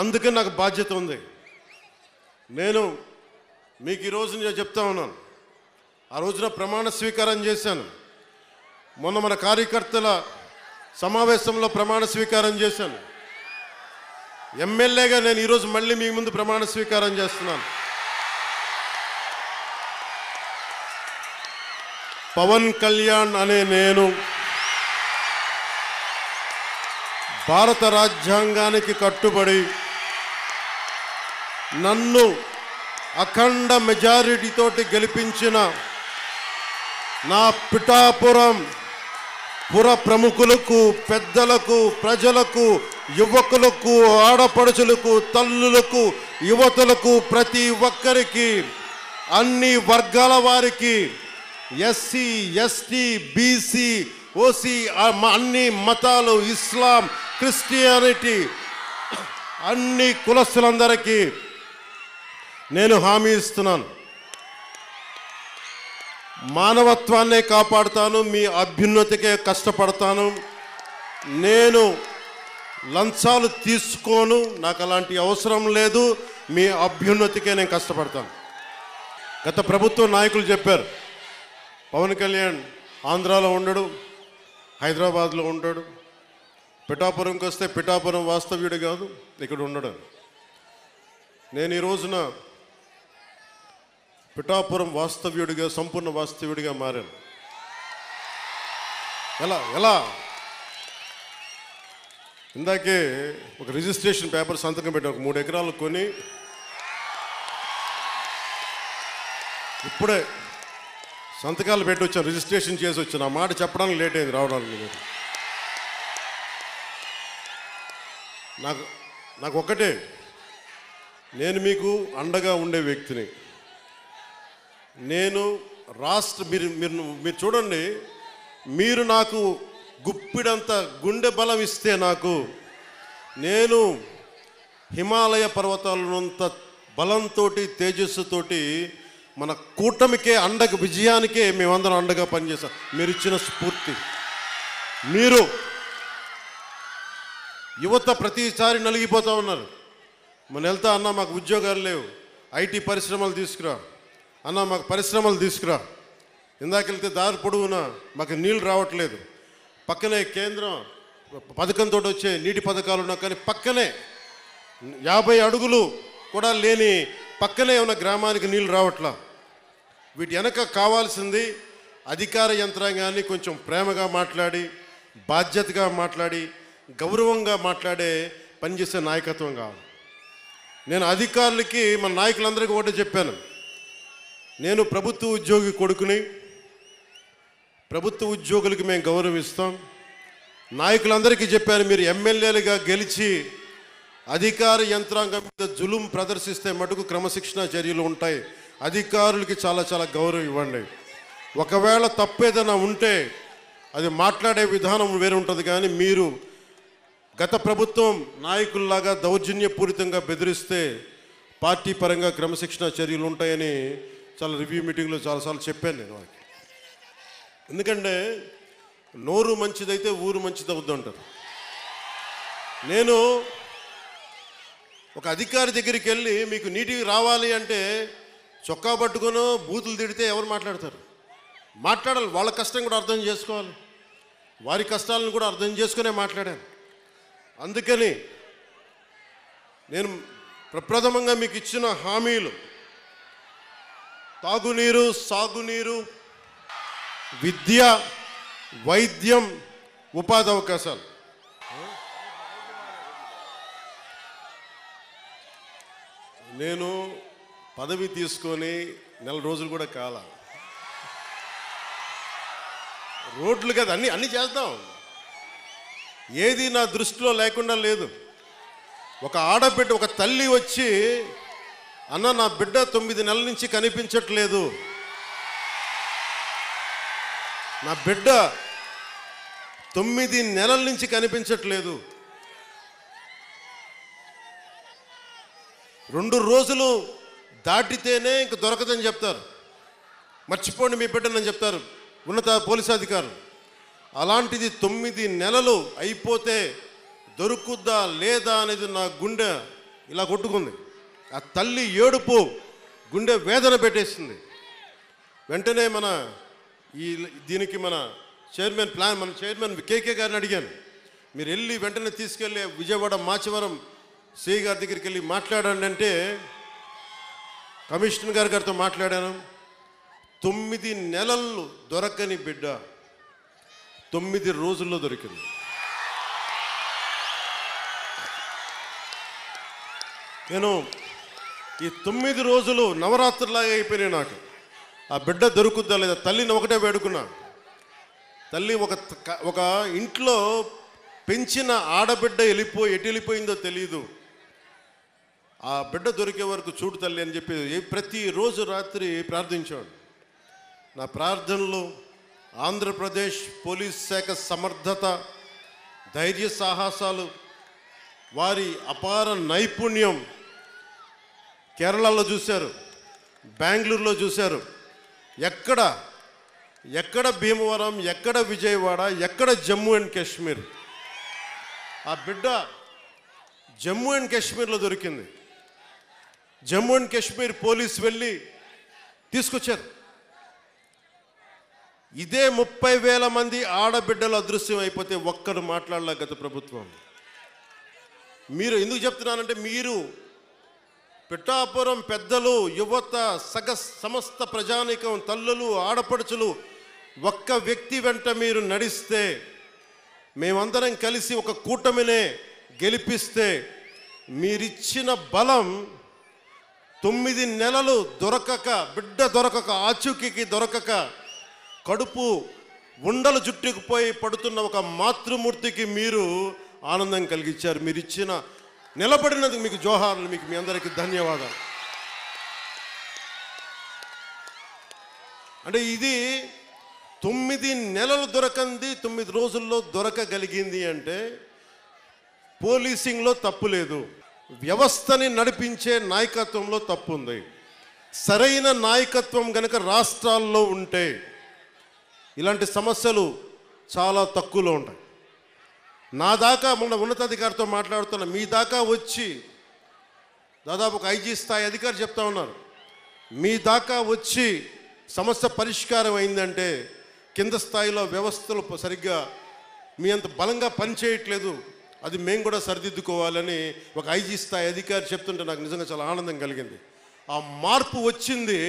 అందుకే నాకు బాధ్యత ఉంది. నేను మీకు ఈరోజు నేను చెప్తా ఉన్నాను, ఆ రోజున ప్రమాణ స్వీకారం చేశాను. మొన్న మన కార్యకర్తల సమావేశంలో ప్రమాణ స్వీకారం చేశాను. ఎమ్మెల్యేగా నేను ఈరోజు మళ్ళీ మీ ముందు ప్రమాణ స్వీకారం చేస్తున్నాను. పవన్ కళ్యాణ్ అనే నేను భారత రాజ్యాంగానికి కట్టుబడి నన్ను అఖండ మెజారిటీతోటి గెలిపించిన నా పిఠాపురం పుర ప్రముఖులకు, పెద్దలకు, ప్రజలకు, యువకులకు, ఆడపడుచులకు, తల్లులకు, యువతులకు, ప్రతి ఒక్కరికి, అన్ని వర్గాల వారికి, ఎస్సీ, ఎస్టీ, బీసీ, ఓసీ, అన్ని మతాలు, ఇస్లాం, క్రిస్టియానిటీ, అన్ని కులస్తులందరికీ నేను హామీ ఇస్తున్నాను. మానవత్వాన్నే కాపాడుతాను, మీ అభ్యున్నతికే కష్టపడతాను. నేను లంచాలు తీసుకోను, నాకు అలాంటి అవసరం లేదు. మీ అభ్యున్నతికే నేను కష్టపడతాను. గత ప్రభుత్వ నాయకులు చెప్పారు, పవన్ కళ్యాణ్ ఆంధ్రాలో ఉండడు, హైదరాబాద్లో ఉంటాడు, పిఠాపురంకి వస్తే పిఠాపురం వాస్తవ్యుడు కాదు, ఇక్కడ ఉండడు. నేను ఈ రోజున పిఠాపురం వాస్తవ్యుడిగా, సంపూర్ణ వాస్తవ్యుడిగా మారాను. ఎలా ఇందాకే ఒక రిజిస్ట్రేషన్ పేపర్ సంతకం పెట్టాను, ఒక 3 ఎకరాలు కొని ఇప్పుడే సంతకాలు పెట్టి వచ్చాను, రిజిస్ట్రేషన్ చేసి వచ్చాను. ఆ మాట చెప్పడానికి లేట్ అయింది రావడానికి. నాకు ఒక్కటే, నేను మీకు అండగా ఉండే వ్యక్తిని. నేను మీరు చూడండి, మీరు నాకు గుప్పిడంత గుండె బలం ఇస్తే నేను హిమాలయ పర్వతాలనంత బలంతో, తేజస్సుతోటి మన కూటమికే విజయానికే మేమందరం అండగా పనిచేస్తాం. మీరు ఇచ్చిన స్ఫూర్తి. మీరు యువత ప్రతిసారి నలిగిపోతూ ఉన్నారు. మన వెళ్తా అన్న మాకు ఉద్యోగాలు లేవు, ఐటీ పరిశ్రమలు తీసుకురా అన్న, మాకు పరిశ్రమలు తీసుకురా. ఇందాక వెళ్తే దారి పొడవునా మాకు నీళ్ళు రావట్లేదు. పక్కనే కేంద్రం పథకంతో వచ్చే నీటి పథకాలు ఉన్నా కానీ పక్కనే 50 అడుగులు కూడా లేని పక్కనే ఉన్న గ్రామానికి నీళ్ళు రావట్లా. వీటి వెనక కావాల్సింది అధికార యంత్రాంగాన్ని కొంచెం ప్రేమగా మాట్లాడి, బాధ్యతగా మాట్లాడి, గౌరవంగా మాట్లాడే పనిచేసే నాయకత్వం కావాలి. నేను అధికారులకి, మన నాయకులందరికీ ఒకటే చెప్పాను, నేను ప్రభుత్వ ఉద్యోగి కొడుకుని, ప్రభుత్వ ఉద్యోగులకి మేము గౌరవిస్తాం. నాయకులందరికీ చెప్పాను, మీరు ఎమ్మెల్యేలుగా గెలిచి అధికార యంత్రాంగం మీద జులుం ప్రదర్శిస్తే మటుకు క్రమశిక్షణ చర్యలు ఉంటాయి. అధికారులకి చాలా చాలా గౌరవం ఇవ్వండి. ఒకవేళ తప్పేదైనా ఉంటే అది మాట్లాడే విధానం వేరే ఉంటుంది. కానీ మీరు గత ప్రభుత్వం నాయకుల్లాగా దౌర్జన్యపూరితంగా బెదిరిస్తే పార్టీ పరంగా క్రమశిక్షణ చర్యలు ఉంటాయని చాలా రివ్యూ మీటింగ్లో చాలాసార్లు చెప్పాను నేను వాళ్ళకి. ఎందుకంటే నోరు మంచిదైతే ఊరు మంచిదవుద్ది అంటారు. నేను ఒక అధికారి దగ్గరికి వెళ్ళి మీకు నీటికి రావాలి అంటే చొక్కా పట్టుకునో బూతులు తిడితే ఎవరు మాట్లాడతారు? మాట్లాడాలి, వాళ్ళ కష్టం కూడా అర్థం చేసుకోవాలి, వారి కష్టాలను కూడా అర్థం చేసుకునే మాట్లాడాను. అందుకని నేను ప్రప్రథమంగా మీకు ఇచ్చిన హామీలు తాగునీరు, సాగునీరు, విద్య, వైద్యం, ఉపాధి అవకాశాలు. నేను పదవి తీసుకొని 4 రోజులు కూడా కాల. రోడ్లు కదా అన్నీ చేద్దాం, ఏది నా దృష్టిలో లేకుండా లేదు. ఒక ఆడబిడ్డ, ఒక తల్లి వచ్చి అన్న నా బిడ్డ 9 నెలల నుంచి కనిపించట్లేదు, నా బిడ్డ 9 నెలల నుంచి కనిపించట్లేదు, 2 రోజులు దాటితేనే ఇంక దొరకదని చెప్తారు, మర్చిపోండి మీ బిడ్డనని చెప్తారు ఉన్నత పోలీసు అధికారులు. అలాంటిది 9 నెలలు అయిపోతే దొరుకుద్దా లేదా అనేది నా గుండె ఇలా కొట్టుకుంది. ఆ తల్లి ఏడుపు గుండె వేదన పెట్టేసింది. వెంటనే దీనికి మన చైర్మన్ కేకే గారిని అడిగాను, మీరు వెళ్ళి వెంటనే తీసుకెళ్ళి విజయవాడ మాచవరం సిఐ గారి దగ్గరికి వెళ్ళి మాట్లాడండి అంటే కమిషనర్ గారితో మాట్లాడాను. 9 నెలలు దొరకని బిడ్డ 9 రోజుల్లో దొరికింది. నేను ఈ 9 రోజులు నవరాత్రులాగా అయిపోయినాయి నాకు. ఆ బిడ్డ దొరుకుద్దా లేదా తల్లిని ఒకటే వేడుకున్నా. తల్లి ఒక ఇంట్లో పెంచిన ఆడబిడ్డ ఎటు వెళ్ళిపోయిందో తెలియదు. ఆ బిడ్డ దొరికే వరకు చూడు తల్లి అని చెప్పి ప్రతిరోజు రాత్రి ప్రార్థించాడు. నా ప్రార్థనలు ఆంధ్రప్రదేశ్ పోలీస్ శాఖ సమర్థత, ధైర్య సాహసాలు, వారి అపార నైపుణ్యం కేరళలో చూశారు, బెంగళూరులో చూశారు. ఎక్కడ భీమవరం, ఎక్కడ విజయవాడ, ఎక్కడ జమ్మూ అండ్ కాశ్మీర్. ఆ బిడ్డ జమ్మూ అండ్ కాశ్మీర్లో దొరికింది. జమ్మూ అండ్ కాశ్మీర్ పోలీసు వెళ్ళి తీసుకొచ్చారు. ఇదే 30,000 మంది ఆడబిడ్డలు అదృశ్యం అయిపోతే ఒక్కరు మాట్లాడలే గత ప్రభుత్వం. మీరు ఎందుకు చెప్తున్నానంటే, మీరు పిఠాపురం పెద్దలు, యువత, సమస్త ప్రజానీకం, తల్లులు, ఆడపడుచులు ఒక్క వ్యక్తి వెంట మీరు నడిస్తే, మేమందరం కలిసి ఒక కూటమినే గెలిపిస్తే, మీరిచ్చిన బలం 9 నెలలు బిడ్డ దొరకక, ఆచూకీకి దొరకక, కడుపు ఉండలు జుట్టుకుపోయి పడుతున్న ఒక మాతృమూర్తికి మీరు ఆనందం కలిగించారు. మీరు ఇచ్చిన నిలబడినందుకు మీకు జోహార్లు, మీకు మీ అందరికీ ధన్యవాదాలు. అంటే ఇది 9 నెలలు దొరకంది 9 రోజుల్లో దొరకగలిగింది అంటే పోలీసింగ్లో తప్పు లేదు, వ్యవస్థని నడిపించే నాయకత్వంలో తప్పు ఉంది. సరైన నాయకత్వం గనక రాష్ట్రాల్లో ఉంటే ఇలాంటి సమస్యలు చాలా తక్కువలో ఉంటాయి. నా దాకా మొన్న ఉన్నతాధికారితో మాట్లాడుతున్నా, మీ దాకా వచ్చి దాదాపు ఒక ఐజీ స్థాయి అధికారి చెప్తా ఉన్నారు, మీ దాకా వచ్చి సమస్య పరిష్కారం అయిందంటే కింద స్థాయిలో వ్యవస్థలు సరిగ్గా మీ అంత బలంగా పనిచేయట్లేదు, అది మేము కూడా సరిదిద్దుకోవాలని ఒక ఐజీ స్థాయి అధికారి చెప్తుంటే నాకు నిజంగా చాలా ఆనందం కలిగింది. ఆ మార్పు వచ్చింది.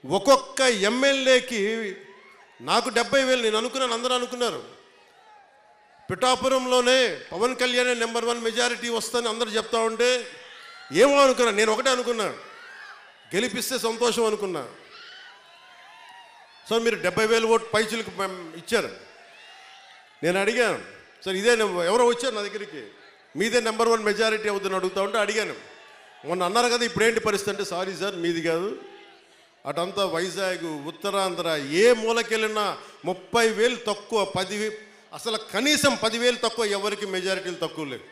ఒక్కొక్క ఎమ్మెల్యేకి నాకు 70,000 నేను అనుకున్నాను, అందరూ అనుకున్నారు. పిఠాపురంలోనే పవన్ కళ్యాణ్ నెంబర్ 1 మెజారిటీ వస్తుందని అందరూ చెప్తా ఉంటే ఏమో అనుకున్నా. నేను ఒకటే అనుకున్నా, గెలిపిస్తే సంతోషం అనుకున్నా. సో మీరు 70,000 ఓటు పైచులకు ఇచ్చారు. నేను అడిగాను, సార్ ఇదే ఎవరో వచ్చారు నా దగ్గరికి, మీదే నెంబర్ 1 మెజారిటీ అవుతుందని అడుగుతా ఉంటే అడిగాను, మొన్న అన్నారు కదా ఇప్పుడేంటి పరిస్థితి అంటే, సారీ సార్ మీది కాదు, అటంతా వైజాగ్, ఉత్తరాంధ్ర ఏ మూలకెళ్ళినా 30,000 తక్కువ, అసలు కనీసం 10,000 తక్కువ, ఎవరికి మెజారిటీలు తక్కువ లేవు.